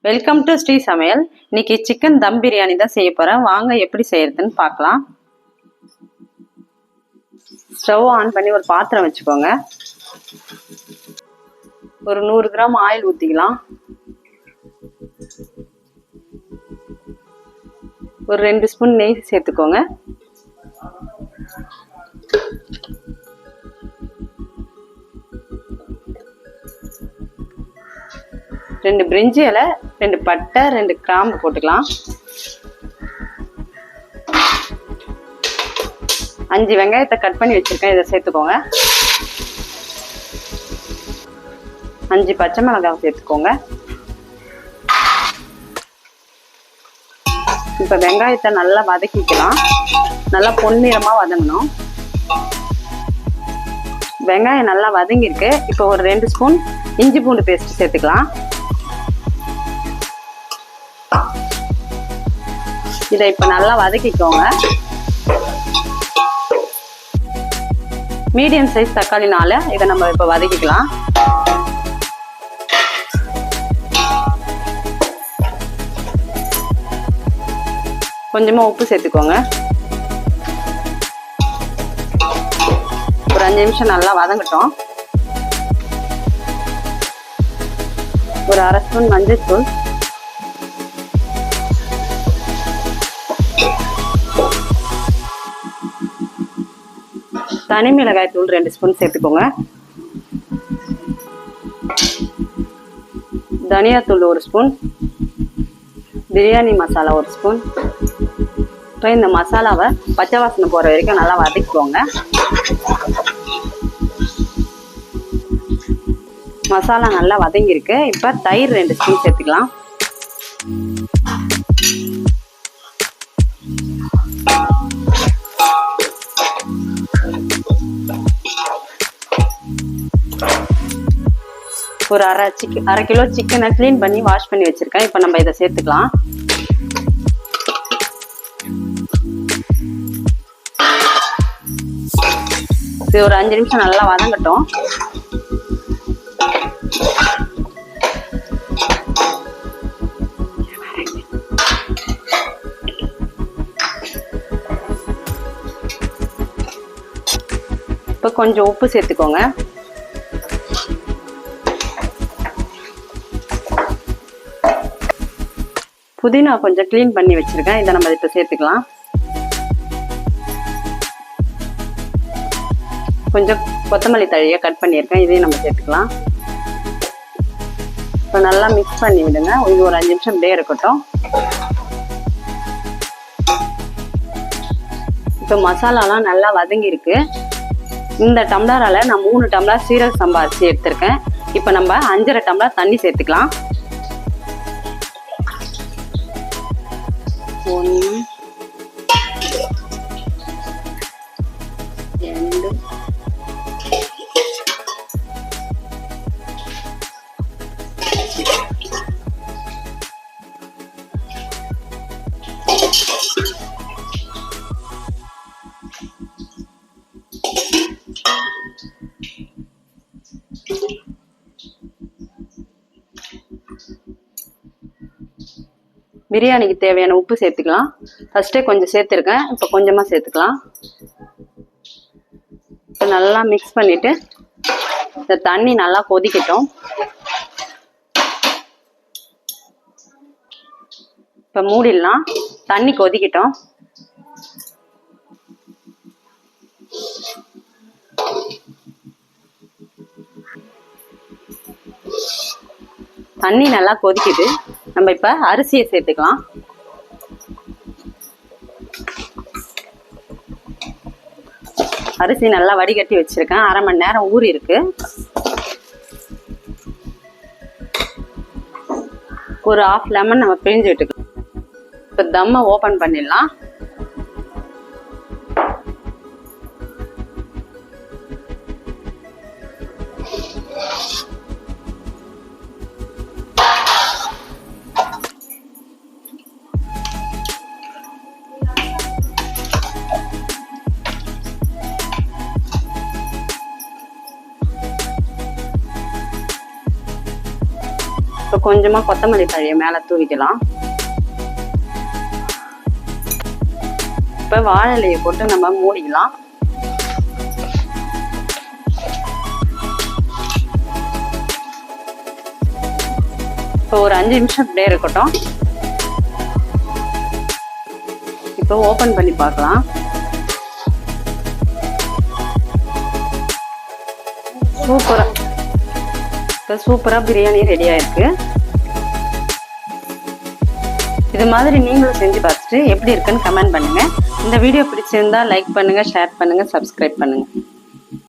Welcome to Sri சமையல். இன்னைக்கு chicken தம் பிரியாணி தான் செய்ய போறேன். வாங்க எப்படி செய்யறதுன்னு பார்க்கலாம். ஸ்டவ் ஆன் பண்ணி ஒரு பாத்திரம் வச்சுக்கோங்க. ஒரு 100 கிராம் ஆயில் ஊற்றிக்கலாம். ஒரு 2 ஸ்பூன் நெய் சேர்த்துக்கோங்க. ரெண்டு பிரிஞ்சி இலை, 2 பட்டை, 2 கிராம்பு போட்டுக்கலாம். 5 வெங்காயத்தை கட் பண்ணி வச்சிருக்கேன், இதை சேர்த்துக்கோங்க. 5 பச்சை மிளகாய் சேர்த்துக்கோங்க. இப்போ வெங்காயத்தை நல்லா வதக்கிக்கலாம். நல்லா பொன்னிறமா வதங்கணும். வெங்காயம் நல்லா வதங்கிருக்கு. இப்போ ஒரு 2 ஸ்பூன் இஞ்சி பூண்டு பேஸ்ட் சேர்த்துக்கலாம். இதை இப்ப நல்லா வதக்கிக்கோங்க. மீடியம் சைஸ் தக்காளினால இதை நம்ம இப்ப வதக்கிக்கலாம். கொஞ்சமா உப்பு சேர்த்துக்கோங்க. ஒரு 5 நிமிஷம் நல்லா வதங்கட்டும். ஒரு 1/2 ஸ்பூன் மஞ்சள் தூள், தனி மிளகாய் தூள் 2 ஸ்பூன் சேர்த்துக்கோங்க. தனியாத்தூள் 1 ஸ்பூன், பிரியாணி மசாலா 1 ஸ்பூன். இப்போ இந்த மசாலாவை பச்சை வாசனை போகிற வரைக்கும் நல்லா வதக்கிக்கோங்க. மசாலா நல்லா வதங்கியிருக்கு. இப்போ தயிர் 2 ஸ்பூன் சேர்த்துக்கலாம். ஒரு அரை கிலோ சிக்கனை கிளீன் பண்ணி வாஷ் பண்ணி வச்சிருக்கேன். இப்போ நம்ம இதை சேர்த்துக்கலாம். இது ஒரு 5 நிமிஷம் நல்லா வதங்கட்டும். இப்போ கொஞ்சம் உப்பு சேர்த்துக்கோங்க. புதினா கொஞ்சம் கிளீன் பண்ணி வச்சிருக்கேன், இதை நம்ம இப்போ சேர்த்துக்கலாம். கொஞ்சம் கொத்தமல்லி தழையை கட் பண்ணியிருக்கேன், இதையும் நம்ம சேர்த்துக்கலாம். இப்போ நல்லா மிக்ஸ் பண்ணி விடுங்க. இது ஒரு 5 நிமிஷம் இப்படியே இருக்கட்டும். இப்போ மசாலாலாம் நல்லா வதங்கியிருக்கு. இந்த டம்ளரால நான் 3 டம்ளர் சீரக சம்பா அரிசி எடுத்திருக்கேன். இப்போ நம்ம 5.5 டம்ளர் தண்ணி சேர்த்துக்கலாம். 1 2 பிரியாணிக்கு தேவையான உப்பு சேர்த்துக்கலாம். ஃபர்ஸ்டே கொஞ்சம் சேர்த்துருக்கேன், இப்போ கொஞ்சமாக சேர்த்துக்கலாம். இப்போ நல்லா மிக்ஸ் பண்ணிட்டு இந்த தண்ணி நல்லா கொதிக்கட்டும். இப்போ மூடிடலாம். தண்ணி கொதிக்கட்டும். தண்ணி நல்லா கொதிக்குது. நம்ம இப்ப அரிசியை சேர்த்துக்கலாம். அரிசி நல்லா வடிகட்டி வச்சிருக்கேன். 1/2 மணி நேரம் ஊறி இருக்கு. ஒரு 1/2 லெமன் நம்ம பிழிஞ்சு விட்டுக்கலாம். இப்ப தம்மை ஓபன் பண்ணிடலாம். இப்போ கொஞ்சமா கொத்தமல்லி தழையை மேல தூவிக்கலாம். இப்ப வாழை இலையை போட்டு நம்ம மூடிக்கலாம். இப்போ ஒரு 5 நிமிஷம் இப்படியே இருக்கட்டும். இப்போ ஓபன் பண்ணி பார்க்கலாம். சூப்பரா பிரியாணி ரெடி ஆயிருக்கு. இது மாதிரி நீங்களும் செஞ்சு பார்த்துட்டு எப்படி இருக்குன்னு கமெண்ட் பண்ணுங்க. இந்த வீடியோ பிடிச்சிருந்தா லைக் பண்ணுங்க, ஷேர் பண்ணுங்க, சப்ஸ்கிரைப் பண்ணுங்க.